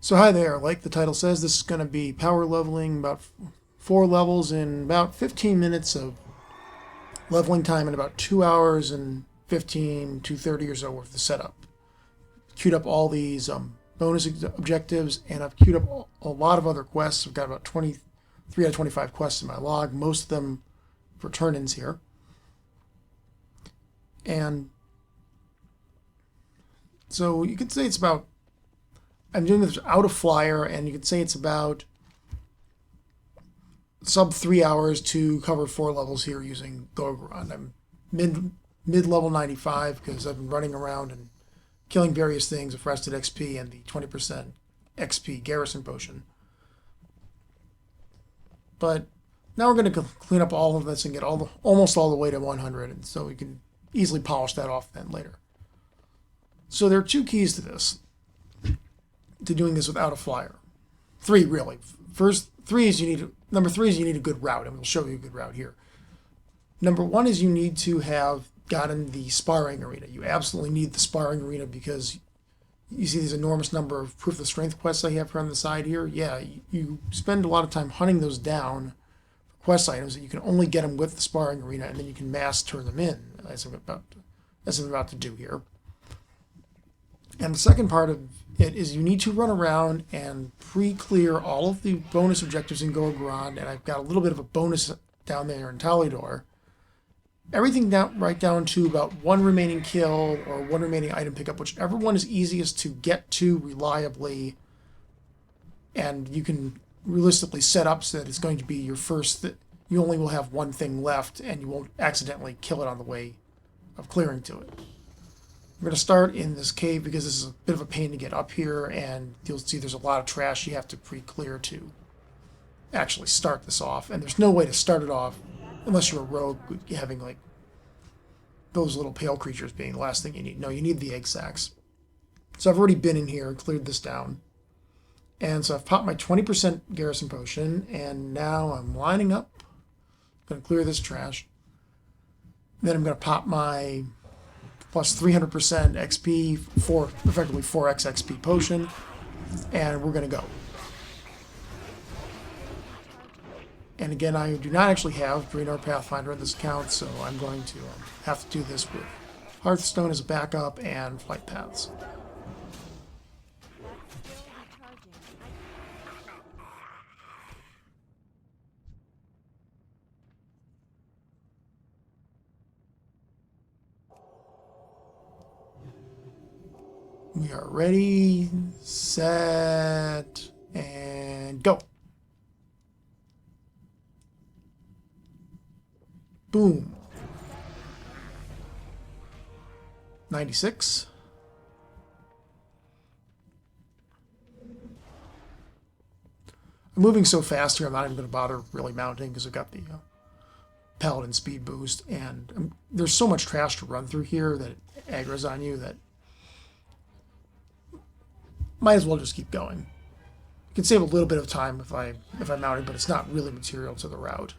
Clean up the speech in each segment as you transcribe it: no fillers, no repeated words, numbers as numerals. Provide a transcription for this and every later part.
So hi there, like the title says, this is going to be power leveling, about 4 levels in about 15 minutes of leveling time and about 2 hours and 15 to 30 or so worth of setup. Queued up all these bonus objectives, and I've queued up a lot of other quests. I've got about 23 out of 25 quests in my log, most of them for turn-ins here. And so you could say it's about, I'm doing this out of flyer, and you could say it's about sub 3 hours to cover 4 levels here using Gorgrond. I'm mid level 95 because I've been running around and killing various things with rested XP and the 20% XP Garrison potion. But now we're going to clean up all of this and get almost all the way to 100, and so we can easily polish that off then later. So there are 2 keys to this, to doing this without a flyer. 3 really. Number 3 is you need a good route, and we'll show you a good route here. Number 1 is you need to have gotten the sparring arena. You absolutely need the sparring arena because you see these enormous number of proof of strength quests I have here on the side here. Yeah, you spend a lot of time hunting those down for quest items that you can only get them with the sparring arena, and then you can mass turn them in, as I'm about to do here. And the second part of it is you need to run around and pre-clear all of the bonus objectives in Gorgrond, and I've got a little bit of a bonus down there in Talador. Everything right down to about 1 remaining kill or 1 remaining item pickup, whichever one is easiest to get to reliably, and you can realistically set up so that it's going to be your first, that you only will have 1 thing left and you won't accidentally kill it on the way of clearing to it. We're going to start in this cave because this is a bit of a pain to get up here, and you'll see there's a lot of trash you have to pre-clear to actually start this off. And there's no way to start it off unless you're a rogue, having like those little pale creatures being the last thing you need. No, you need the egg sacs. So I've already been in here and cleared this down. And so I've popped my 20% garrison potion, and now I'm lining up. I'm going to clear this trash. Then I'm going to pop my plus 300% XP, effectively 4x XP potion, and we're going to go. And again, I do not actually have Draenor Pathfinder in this account, so I'm going to have to do this with Hearthstone as a backup and Flight Paths. We are ready, set, and go. Boom. 96. I'm moving so fast here, I'm not even going to bother really mounting because I've got the Paladin speed boost, and there's so much trash to run through here that it aggroes on you that might as well just keep going. You can save a little bit of time if I'm mounting, but it's not really material to the route.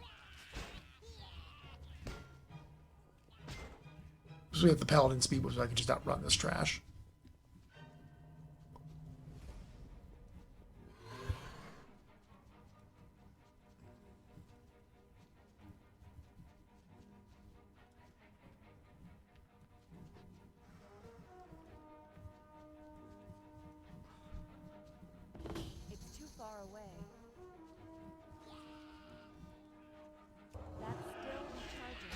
So we have the Paladin speed boost, so I can just outrun this trash. It's too far away. That's still recharging.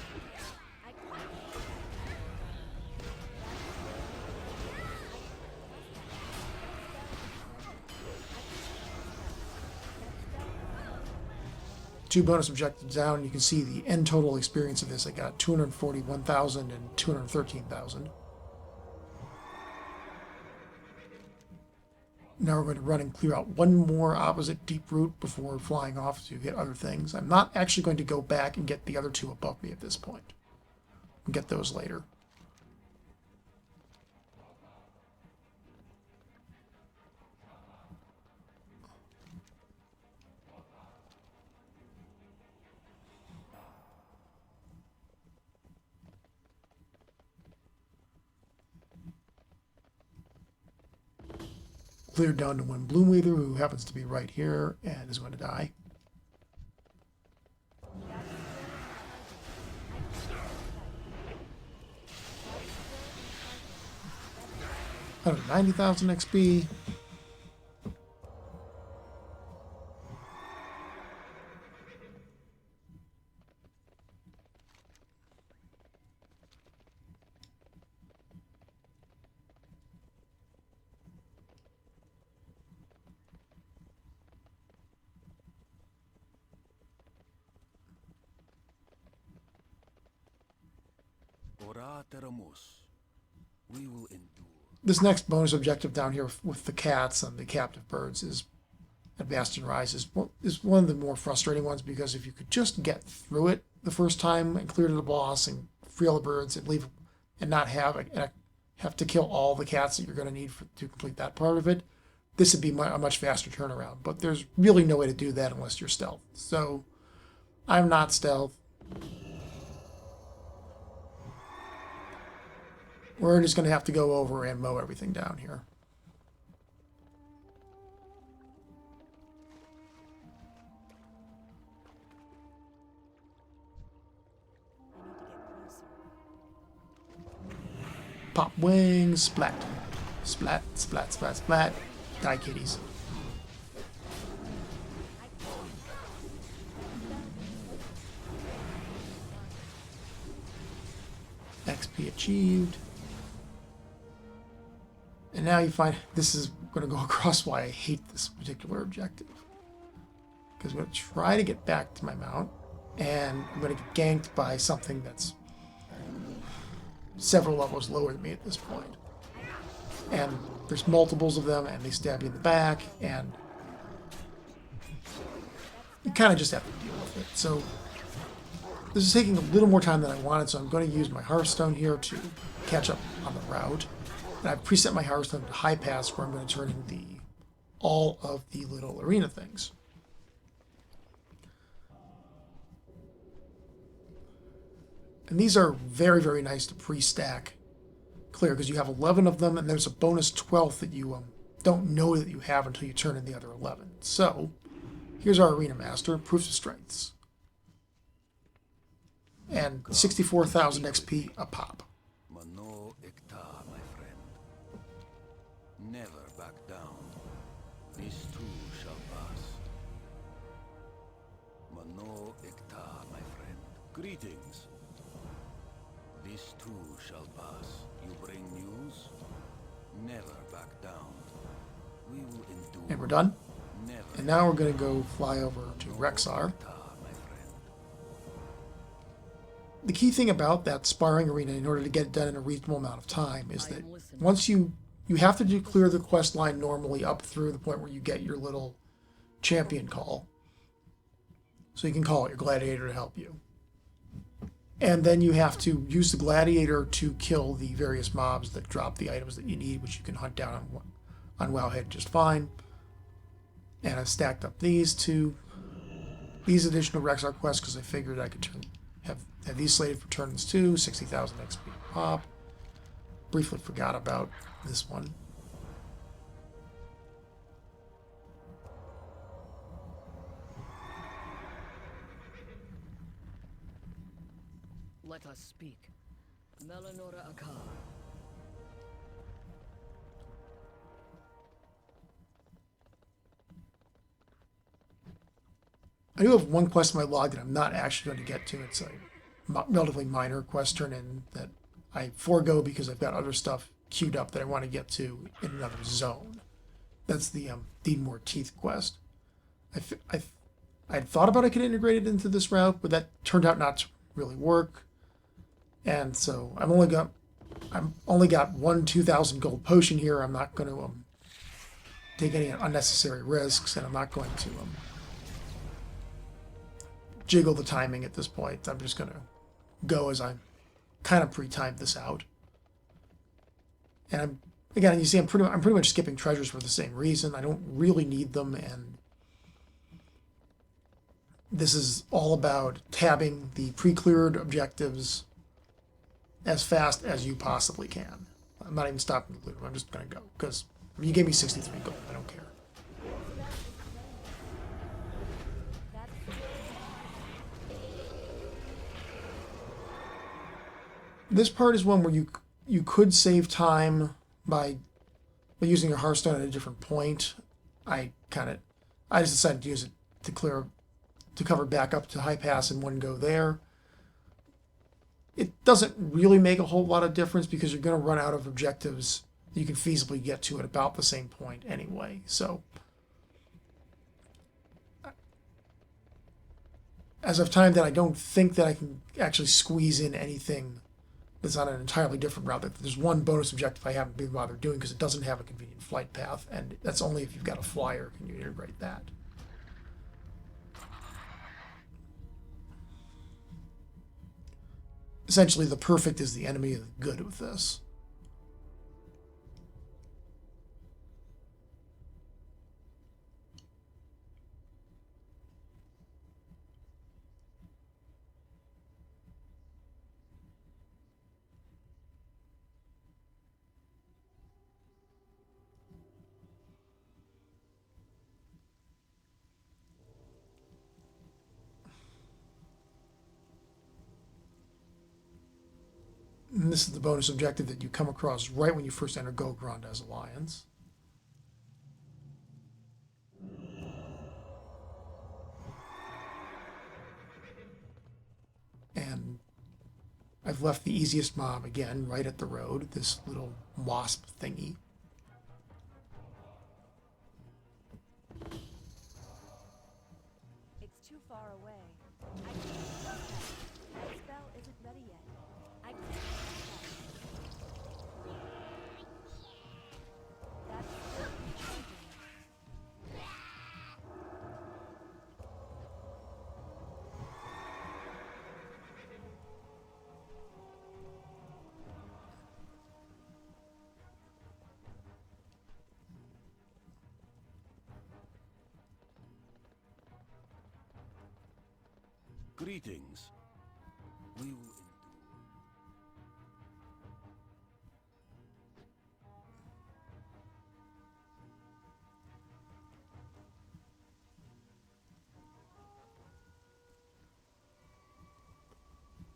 Two bonus objectives down, you can see the end total experience of this. I got 241,000 and 213,000. Now we're going to run and clear out 1 more opposite deep route before flying off to get other things. I'm not actually going to go back and get the other 2 above me at this point. I'll get those later. cleared down to one bloom weaver who happens to be right here and is going to die. Another 90,000 XP. We will endure. This next bonus objective down here with the cats and the captive birds is at Bastion Rise is one of the more frustrating ones, because if you could just get through it the first time and clear to the boss and free all the birds and leave and not have to kill all the cats that you're going to need to complete that part of it, this would be a much faster turnaround. But there's really no way to do that unless you're stealth. So I'm not stealth. We're just going to have to go over and mow everything down here. I need to get closer. Pop wings, splat. Splat, splat, splat, splat. Die, kitties. XP achieved. And now you find this is going to go across why I hate this particular objective. Because I'm going to try to get back to my mount, and I'm going to get ganked by something that's several levels lower than me at this point. And there's multiples of them, and they stab you in the back, and you kind of just have to deal with it. So this is taking a little more time than I wanted, so I'm going to use my Hearthstone here to catch up on the route. And I've preset my Hearthstone to high pass, where I'm going to turn in all of the little arena things. And these are very, very nice to pre-stack clear, because you have 11 of them, and there's a bonus 12th that you don't know that you have until you turn in the other 11. So here's our Arena Master, Proofs of Strengths. And 64,000 XP a pop. Mano Ekta, my friend. Never back down. This too shall pass. Mano Ekta, my friend. Greetings. This too shall pass. You bring news? Never back down. We will endure. And we're done. Never. And now we're going to go fly over to Rexar. The key thing about that sparring arena, in order to get it done in a reasonable amount of time, is that once you have to clear the quest line normally up through the point where you get your little champion call. So you can call it your gladiator to help you. And then you have to use the gladiator to kill the various mobs that drop the items that you need, which you can hunt down on Wowhead just fine. And I stacked up these additional Rexar quests because I figured I could have these slated for turns 2, 60,000 XP pop. Briefly forgot about this one. Let us speak. Melanora Akar. I do have one quest in my log that I'm not actually going to get to. It's a relatively minor quest turn in that I forego because I've got other stuff queued up that I want to get to in another zone. That's the Deanmore Teeth quest. I'd thought about I could integrate it into this route, but that turned out not to really work. And so I've only got one 2,000 gold potion here. I'm not going to take any unnecessary risks, and I'm not going to jiggle the timing at this point. I'm just going to go as I kind of pre-timed this out. And you see, I'm pretty much skipping treasures for the same reason. I don't really need them, and this is all about tabbing the pre-cleared objectives as fast as you possibly can. I'm not even stopping to loot them. I'm just going to go because I mean, you gave me 63 gold. I don't care. This part is one where you could save time by using your Hearthstone at a different point. I just decided to use it to cover back up to High Pass in one go there. It doesn't really make a whole lot of difference because you're going to run out of objectives that you can feasibly get to at about the same point anyway. So as of time that I don't think that I can actually squeeze in anything that's on an entirely different route. There's one bonus objective I haven't been bothered doing because it doesn't have a convenient flight path, and that's only if you've got a flyer can you integrate that. Essentially, the perfect is the enemy of the good with this. And this is the bonus objective that you come across right when you first enter Gorgrond as Alliance. And I've left the easiest mob again right at the road, this little wasp thingy. It's too far away. I can't trust that. That spell isn't ready yet. I can't trust that. That's still recharging. Greetings. We will endure.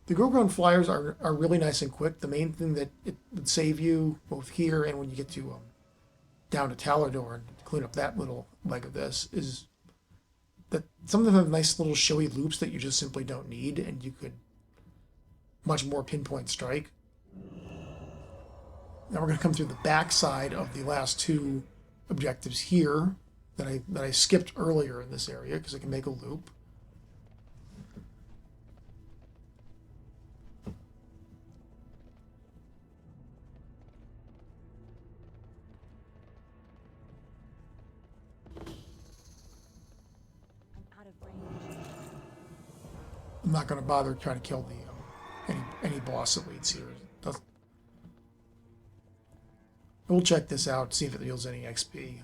The Gorgrond flyers are really nice and quick. The main thing that it would save you both here and when you get to down to Talador and clean up that little leg of this is that some of them have nice little showy loops that you just simply don't need, and you could much more pinpoint strike. Now we're going to come through the back side of the last two objectives here that I skipped earlier in this area because I can make a loop. I'm out of range. I'm not going to bother trying to kill the any boss elites here. We'll check this out, see if it yields any XP. It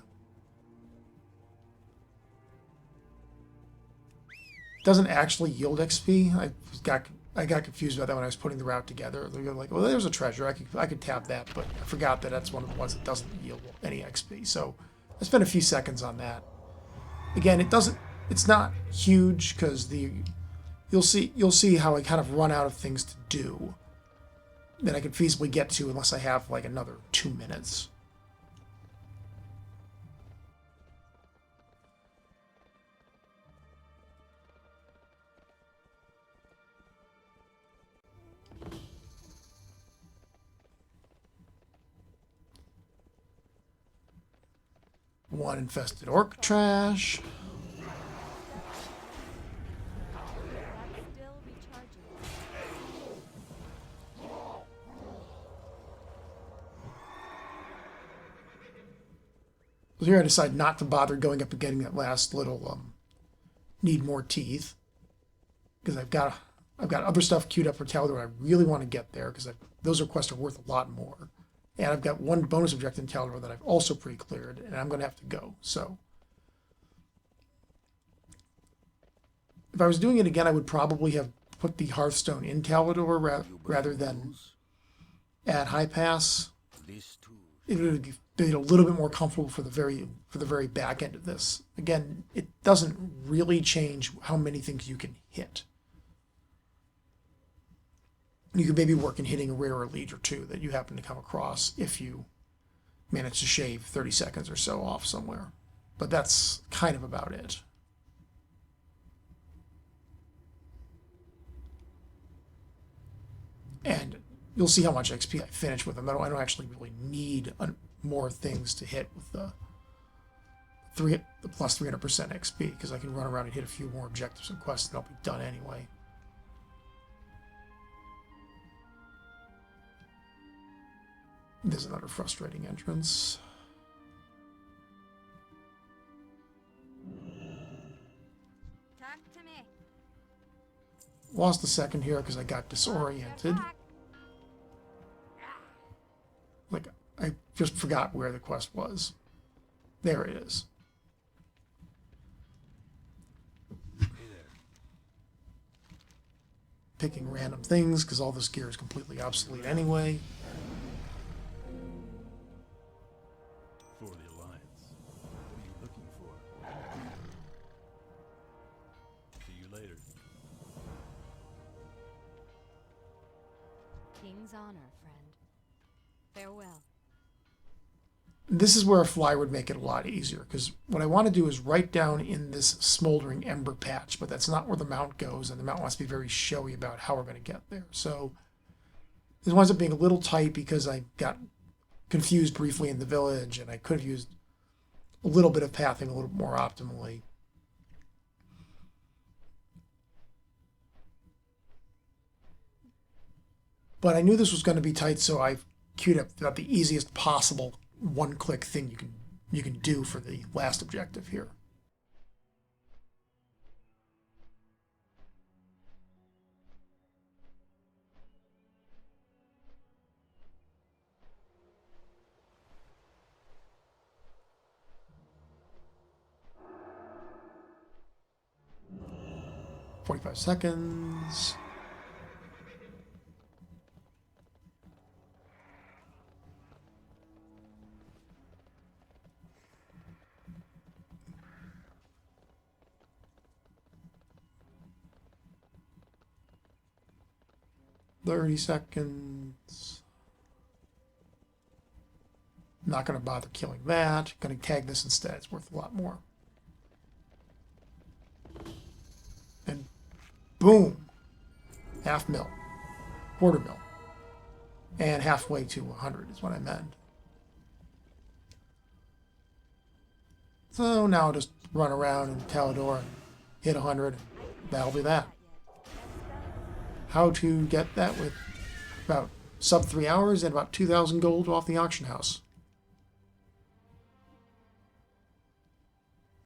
doesn't actually yield XP. I got confused about that when I was putting the route together. They're like, well, there's a treasure. I could tap that, but I forgot that that's one of the ones that doesn't yield any XP. So I spent a few seconds on that. Again, it's not huge because you'll see how I kind of run out of things to do that I could feasibly get to unless I have like another 2 minutes. One infested orc trash. That's still recharging. So here I decide not to bother going up and getting that last little need more teeth because I've got other stuff queued up for Talador. I really want to get there because those requests are worth a lot more, and I've got one bonus objective in Talador that I've also pre-cleared, and I'm going to have to go. So if I was doing it again, I would probably have put the Hearthstone in Talador rather than at High Pass. This too. It would be made it a little bit more comfortable for the very back end of this. Again, it doesn't really change how many things you can hit. You could maybe work in hitting a rare elite or two that you happen to come across if you manage to shave 30 seconds or so off somewhere. But that's kind of about it. And you'll see how much XP I finish with them. I don't actually really need more things to hit with the plus 300% XP, because I can run around and hit a few more objectives and quests and I'll be done anyway. There's another frustrating entrance. Talk to me. Lost a second here because I got disoriented. Like, I just forgot where the quest was. There it is. Picking random things because all this gear is completely obsolete anyway. For the Alliance. What are you looking for? See you later. King's honor, friend. Farewell. This is where a fly would make it a lot easier, because what I want to do is write down in this smoldering ember patch, but that's not where the mount goes, and the mount wants to be very showy about how we're going to get there. So this winds up being a little tight because I got confused briefly in the village, and I could have used a little bit of pathing a little more optimally. But I knew this was going to be tight, so I queued up about the easiest possible one-click thing you can do for the last objective here. "45 seconds. "30 seconds. Not going to bother killing that. Going to tag this instead. It's worth a lot more. And boom. Half mil. Quarter mil. And halfway to 100 is what I meant. So now I'll just run around in Talador and hit 100. That'll be that. How to get that with about sub 3 hours and about 2,000 gold off the auction house.